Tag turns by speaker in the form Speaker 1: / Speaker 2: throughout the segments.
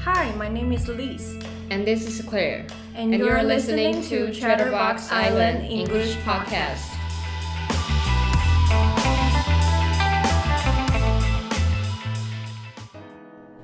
Speaker 1: Hi, my name is Elise.
Speaker 2: And this is Claire.
Speaker 1: And you're listening to Chatterbox Island English Podcast.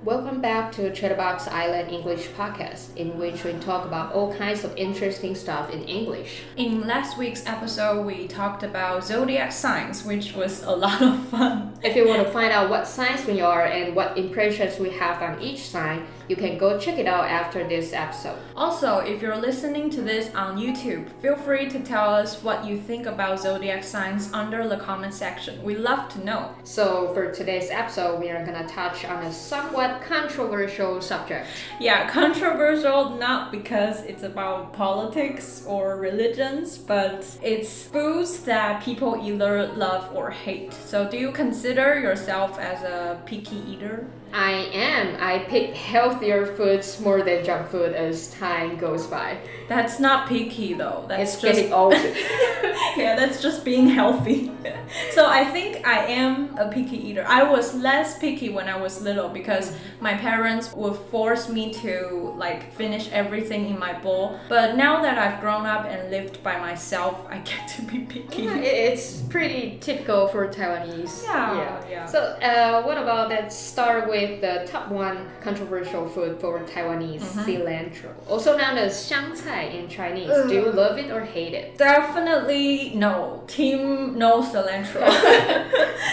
Speaker 2: Welcome back to Chatterbox Island English Podcast, in which we talk about all kinds of interesting stuff in English.
Speaker 1: In last week's episode, we talked about zodiac signs, which was a lot of fun.
Speaker 2: If you want to find out what signs we are and what impressions we have on each sign, you can go check it out after this episode.
Speaker 1: Also, if you're listening to this on YouTube, feel free to tell us what you think about zodiac signs under the comment section. We love to know.
Speaker 2: So for today's episode, we are going to touch on a somewhat controversial subject.
Speaker 1: Yeah, controversial not because it's about politics or religions, but it's foods that people either love or hate. So do you consider yourself as a picky eater?
Speaker 2: I am. I pick healthier foods more than junk food as time goes by.
Speaker 1: That's not picky though. That's
Speaker 2: it's
Speaker 1: just
Speaker 2: getting old.
Speaker 1: Yeah, that's just being healthy. So I think I am a picky eater. I was less picky when I was little because my parents would force me to finish everything in my bowl. But now that I've grown up and lived by myself, I get to be picky.
Speaker 2: Yeah, it's pretty typical for Taiwanese.
Speaker 1: Yeah.
Speaker 2: So what about let's start with the top one controversial food for Taiwanese, cilantro. Also known as香菜in Chinese. Do you love it or hate it?
Speaker 1: Definitely no. Team no cilantro.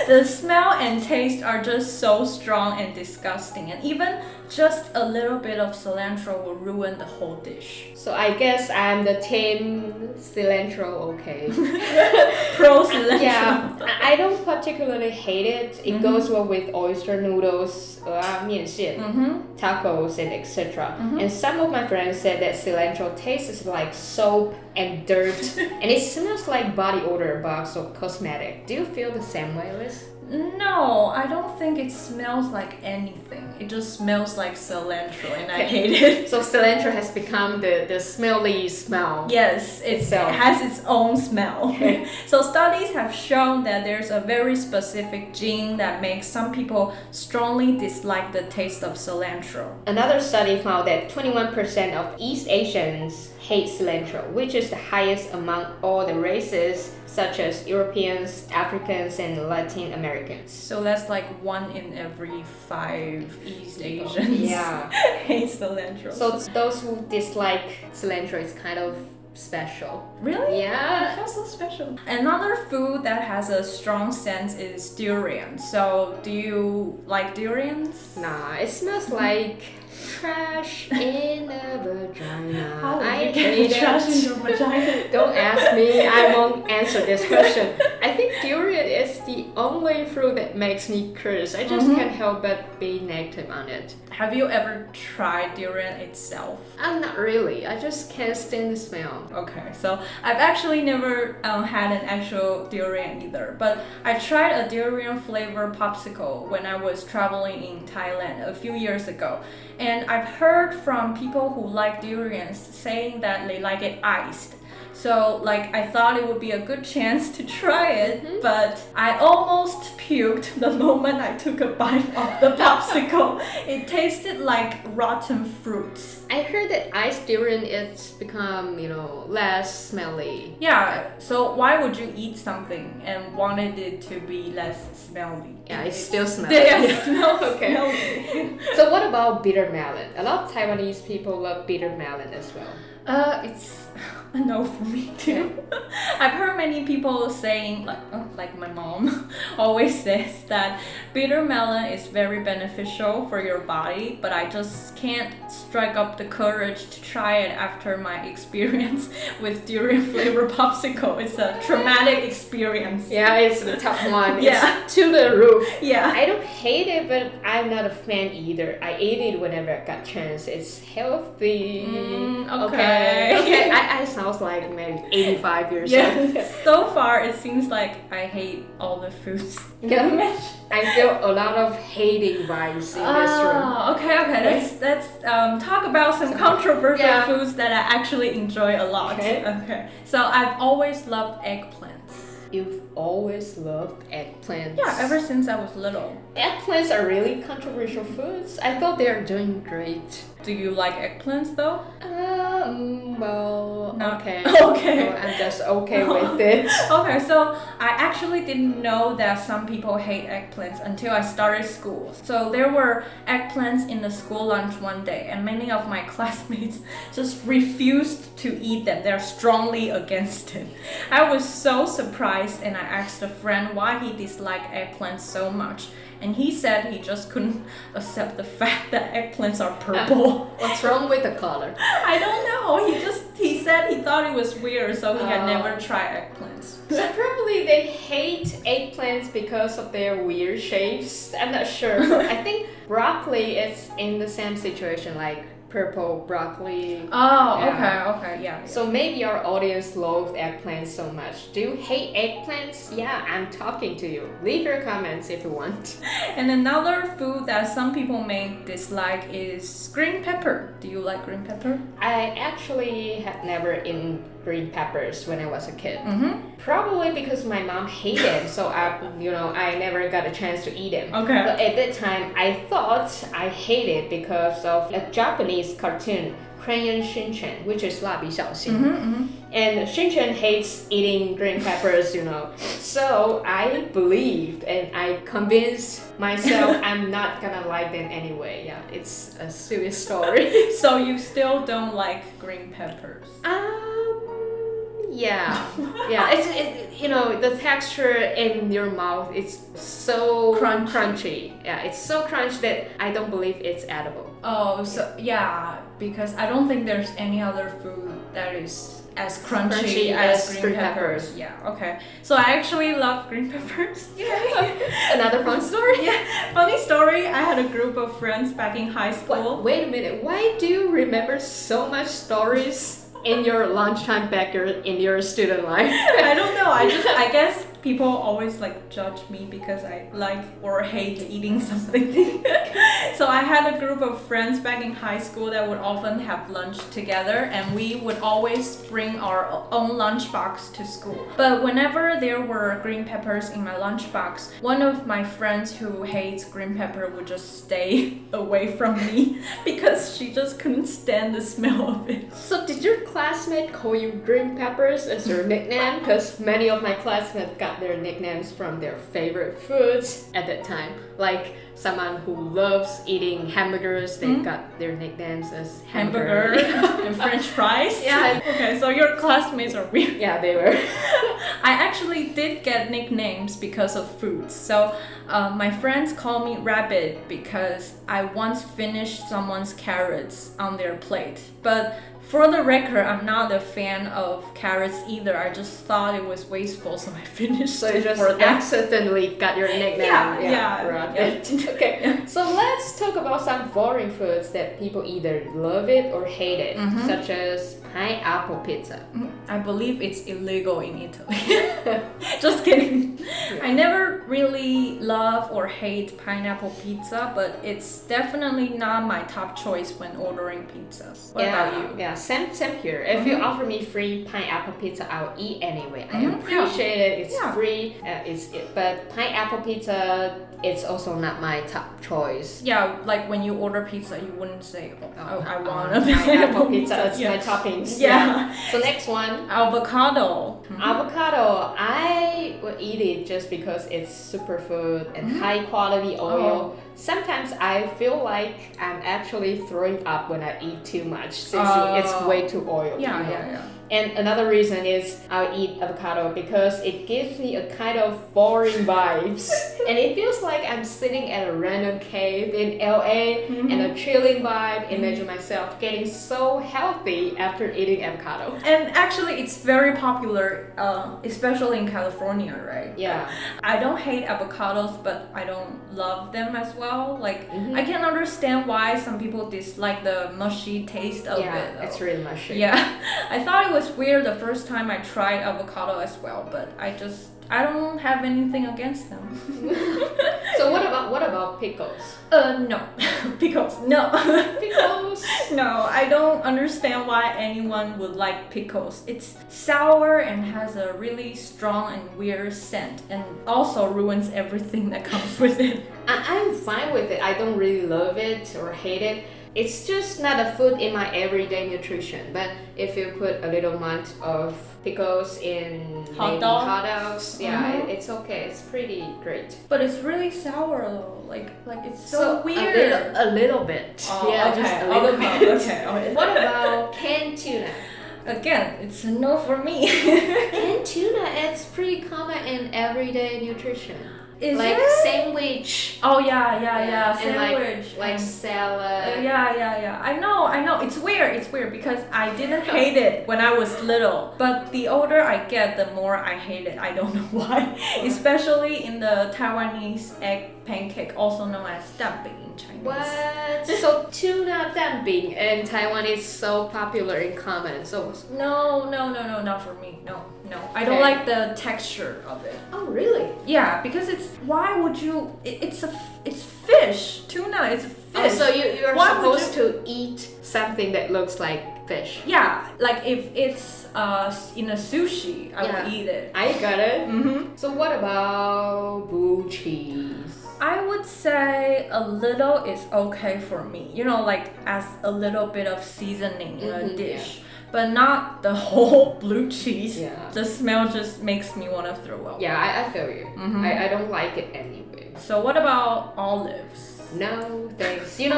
Speaker 1: The smell and taste are just so strong and disgusting, and even just a little bit of cilantro will ruin the whole dish.
Speaker 2: So I guess I'm the team cilantro, okay.
Speaker 1: Pro cilantro.
Speaker 2: Yeah, I don't particularly hate it. It goes well with oyster noodles, 面线, tacos, and etc. And some of my friends said that cilantro tastes like soap and dirt, and it smells like body odor box or cosmetic. Do you feel the same way, Liz?
Speaker 1: No, I don't think it smells like anything. It just smells like cilantro and I hate it.
Speaker 2: So cilantro has become the smelly smell.
Speaker 1: Yes, it has its own smell.
Speaker 2: Okay.
Speaker 1: So studies have shown that there's a very specific gene that makes some people strongly dislike the taste of cilantro.
Speaker 2: Another study found that 21% of East Asians hate cilantro, which is the highest among all the races, such as Europeans, Africans, and Latin Americans.
Speaker 1: So that's like 1 in every 5 East Asians hate cilantro.
Speaker 2: So those who dislike cilantro is kind of special.
Speaker 1: Really?
Speaker 2: Yeah.
Speaker 1: It feels so special. Another food that has a strong scent is durian. So do you like durians?
Speaker 2: Nah, it smells like trash in a vagina.
Speaker 1: How would
Speaker 2: I
Speaker 1: you
Speaker 2: hate
Speaker 1: get trash
Speaker 2: it.
Speaker 1: in your vagina?
Speaker 2: Don't ask me, I won't answer this question. I think durian is the only fruit that makes me curse. I just can't help but be negative on it.
Speaker 1: Have you ever tried durian itself?
Speaker 2: Not really. I just can't stand the smell.
Speaker 1: Okay, so I've actually never had an actual durian either, but I tried a durian flavor popsicle when I was traveling in Thailand a few years ago. And I've heard from people who like durians saying that they like it iced. So I thought it would be a good chance to try it, but I almost puked the moment I took a bite of the popsicle. It tasted like rotten fruits.
Speaker 2: I heard that iced durian it's become, less smelly.
Speaker 1: Yeah, so why would you eat something and wanted it to be less smelly?
Speaker 2: Yeah, it still smells.
Speaker 1: Yeah, it smells
Speaker 2: okay. So what about bitter melon? A lot of Taiwanese people love bitter melon as well.
Speaker 1: It's a no for me too. I've heard many people saying, like my mom always says that bitter melon is very beneficial for your body, but I just can't strike up the courage to try it after my experience with durian flavor popsicle. It's a traumatic experience.
Speaker 2: Yeah, it's the top one.
Speaker 1: Yeah.
Speaker 2: It's to the roof.
Speaker 1: Yeah.
Speaker 2: I don't hate it, but I'm not a fan either. I ate it whenever I got chance. It's healthy. Okay. I sounds like maybe 85 years old.
Speaker 1: So far, it seems like I hate all the foods.
Speaker 2: I feel a lot of hating vibes in this room.
Speaker 1: Okay. Let's talk about some controversial foods that I actually enjoy a lot. Okay. So I've always loved eggplants.
Speaker 2: you've always loved eggplants.
Speaker 1: Yeah, ever since I was little.
Speaker 2: Eggplants are really controversial foods. I thought they are doing great.
Speaker 1: Do you like eggplants though?
Speaker 2: Well,
Speaker 1: No.
Speaker 2: okay.
Speaker 1: Okay.
Speaker 2: So I'm just okay with it.
Speaker 1: Okay, so I actually didn't know that some people hate eggplants until I started school. So there were eggplants in the school lunch one day, and many of my classmates just refused to eat them. They're strongly against it. I was so surprised, and I asked a friend why he disliked eggplants so much. And he said he just couldn't accept the fact that eggplants are purple.
Speaker 2: What's wrong with the color?
Speaker 1: I don't know. He said he thought it was weird, so he had never tried eggplants.
Speaker 2: So probably they hate eggplants because of their weird shapes. I'm not sure. I think broccoli is in the same situation, like purple broccoli.
Speaker 1: Oh,
Speaker 2: Yeah.
Speaker 1: okay, yeah.
Speaker 2: So maybe our audience loves eggplants so much. Do you hate eggplants? Yeah, I'm talking to you. Leave your comments if you want.
Speaker 1: And another food that some people may dislike is green pepper. Do you like green pepper?
Speaker 2: I actually had never eaten green peppers when I was a kid.
Speaker 1: Mm-hmm.
Speaker 2: Probably because my mom hated them, so I never got a chance to eat them.
Speaker 1: Okay.
Speaker 2: But at that time, I thought I hated because of a Japanese cartoon, Crayon Shinchan, which is 蜡笔小新. And Shinchan hates eating green peppers, So I believed and I convinced myself I'm not gonna like them anyway. Yeah, it's a serious story.
Speaker 1: So you still don't like green peppers?
Speaker 2: Yeah. It's the texture in your mouth is so crunchy. Yeah, it's so crunchy that I don't believe it's edible.
Speaker 1: Oh, so yeah, because I don't think there's any other food that is as crunchy as green peppers. Yeah, okay. So I actually love green peppers.
Speaker 2: Another fun story?
Speaker 1: Yeah, funny story. I had a group of friends back in high school.
Speaker 2: Wait a minute. Why do you remember so much stories in your lunchtime back in your student life?
Speaker 1: I don't know. I guess people always judge me because I like or hate eating something. So I had a group of friends back in high school that would often have lunch together, and we would always bring our own lunchbox to school. But whenever there were green peppers in my lunchbox, one of my friends who hates green pepper would just stay away from me because she just couldn't stand the smell of it.
Speaker 2: So did your classmate call you green peppers as your nickname? Because many of my classmates got their nicknames from their favorite foods at that time. Like someone who loves eating hamburgers, they got their nicknames as
Speaker 1: hamburger and French fries.
Speaker 2: Yeah.
Speaker 1: Okay, so your classmates are weird.
Speaker 2: Yeah, they were.
Speaker 1: I actually did get nicknames because of foods. So my friends call me Rabbit because I once finished someone's carrots on their plate. But for the record, I'm not a fan of carrots either. I just thought it was wasteful, so I finished
Speaker 2: So you
Speaker 1: it
Speaker 2: just
Speaker 1: for them.
Speaker 2: accidentally got your nickname.
Speaker 1: Yeah.
Speaker 2: Rabbit. Okay. So let's talk about some foreign foods that people either love it or hate it, such as pineapple pizza.
Speaker 1: I believe it's illegal in Italy. Just kidding.
Speaker 2: Yeah.
Speaker 1: I never really love or hate pineapple pizza, but it's definitely not my top choice when ordering pizzas. What about you?
Speaker 2: Yeah, same here. If you offer me free pineapple pizza, I'll eat anyway. I
Speaker 1: Mhm.
Speaker 2: appreciate it. It's
Speaker 1: Yeah.
Speaker 2: free. But pineapple pizza, it's also not my top choice.
Speaker 1: Yeah, like when you order pizza, you wouldn't say, I want a
Speaker 2: pineapple pizza. It's
Speaker 1: Yeah.
Speaker 2: my toppings.
Speaker 1: Yeah.
Speaker 2: So next one.
Speaker 1: Avocado.
Speaker 2: Avocado, I would eat it just because it's superfood and high quality oil. Sometimes I feel like I'm actually throwing up when I eat too much since it's way too oily.
Speaker 1: Yeah.
Speaker 2: And another reason is I eat avocado because it gives me a kind of foreign vibes. And it feels like I'm sitting at a random cave in LA and a chilling vibe. Imagine myself getting so healthy after eating avocado.
Speaker 1: And actually, it's very popular, especially in California, right?
Speaker 2: Yeah.
Speaker 1: I don't hate avocados, but I don't love them as well. Like, I can understand why some people dislike the mushy taste of it.
Speaker 2: Yeah, it's really mushy.
Speaker 1: Yeah, I thought it was weird the first time I tried avocado as well, but I don't have anything against them.
Speaker 2: So what about about pickles?
Speaker 1: No. Pickles, no.
Speaker 2: Pickles?
Speaker 1: No, I don't understand why anyone would like pickles. It's sour and has a really strong and weird scent, and also ruins everything that comes with it.
Speaker 2: I'm fine with it. I don't really love it or hate it. It's just not a food in my everyday nutrition. But if you put a little amount of pickles in hot dogs, it's okay. It's pretty great.
Speaker 1: But it's really sour though. Like it's so weird.
Speaker 2: A little bit.
Speaker 1: Oh,
Speaker 2: yeah,
Speaker 1: okay,
Speaker 2: just a little bit.
Speaker 1: Okay.
Speaker 2: What about canned tuna?
Speaker 1: Again, it's a no for me.
Speaker 2: Canned tuna, it's pretty common in everyday nutrition.
Speaker 1: Is
Speaker 2: like
Speaker 1: it?
Speaker 2: Sandwich.
Speaker 1: Oh yeah. Sandwich.
Speaker 2: Like salad.
Speaker 1: Yeah. I know. It's weird because I didn't hate it when I was little. But the older I get, the more I hate it. I don't know why. Especially in the Taiwanese egg pancake, also known as 蛋饼 in Chinese.
Speaker 2: What? So tuna 蛋饼in Taiwan is so popular in common. So
Speaker 1: No, not for me. No. I don't like the texture of it.
Speaker 2: Oh, really?
Speaker 1: Yeah, because why would you? It's fish. Tuna is fish.
Speaker 2: Oh, so you're supposed to eat something that looks like fish.
Speaker 1: Yeah, like if it's in a sushi, I will eat it.
Speaker 2: I got it.
Speaker 1: Mm-hmm.
Speaker 2: So what about blue cheese?
Speaker 1: I would say a little is okay for me. Like as a little bit of seasoning in a dish. But not the whole blue cheese.
Speaker 2: Yeah.
Speaker 1: The smell just makes me want to throw up.
Speaker 2: Yeah, I feel you.
Speaker 1: Mm-hmm.
Speaker 2: I don't like it anyway.
Speaker 1: So what about olives?
Speaker 2: No, thanks. We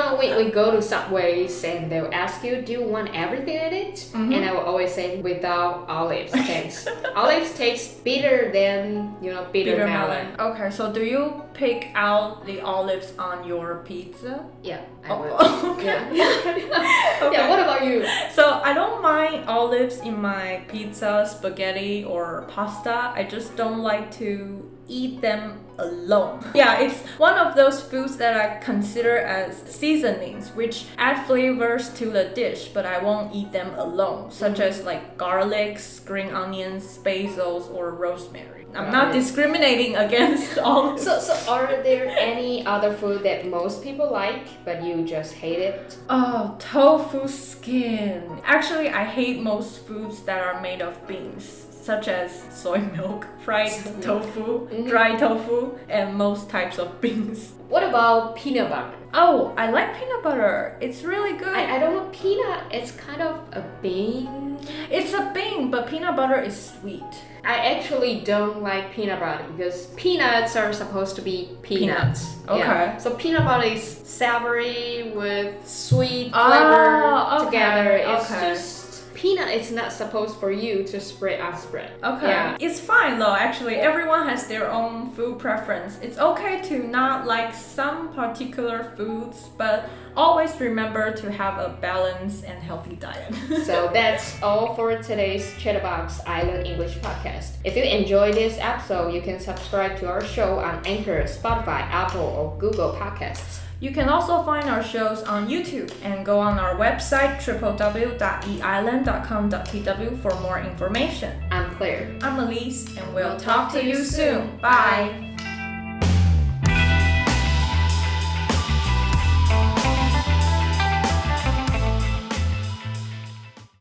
Speaker 2: go to Subways and they'll ask you, do you want everything in it?
Speaker 1: Mm-hmm.
Speaker 2: And I will always say, without olives, thanks. Olives taste bitter than, bitter melon.
Speaker 1: Okay, so do you pick out the olives on your pizza?
Speaker 2: Yeah, I would.
Speaker 1: Okay.
Speaker 2: Yeah. Yeah, what about you?
Speaker 1: So I don't mind olives in my pizza, spaghetti, or pasta. I just don't like to eat them alone. Yeah, it's one of those foods that I consider as seasonings, which add flavors to the dish, but I won't eat them alone, such as like garlics, green onions, basils, or rosemary. I'm not discriminating against olives.
Speaker 2: So are there any other food that most people like, but you just hate it?
Speaker 1: Oh, tofu skin. Actually, I hate most foods that are made of beans, such as soy milk, fried tofu, dry tofu, and most types of beans.
Speaker 2: What about peanut butter?
Speaker 1: Oh, I like peanut butter. It's really good.
Speaker 2: I don't know, peanut, it's kind of a bean.
Speaker 1: It's a bean, but peanut butter is sweet.
Speaker 2: I actually don't like peanut butter because peanuts are supposed to be peanuts.
Speaker 1: Okay.
Speaker 2: Yeah. So peanut butter is savory with sweet flavor together. It's just peanut is not supposed for you to spread on spread.
Speaker 1: Okay.
Speaker 2: Yeah.
Speaker 1: It's fine though, actually. Everyone has their own food preference. It's okay to not like some particular foods, but always remember to have a balanced and healthy diet.
Speaker 2: So that's all for today's Chatterbox I Learn English podcast. If you enjoyed this episode, you can subscribe to our show on Anchor, Spotify, Apple, or Google Podcasts.
Speaker 1: You can also find our shows on YouTube and go on our website www.eisland.com.tw for more information.
Speaker 2: I'm Claire.
Speaker 1: I'm Elise, and we'll talk to you soon. Bye!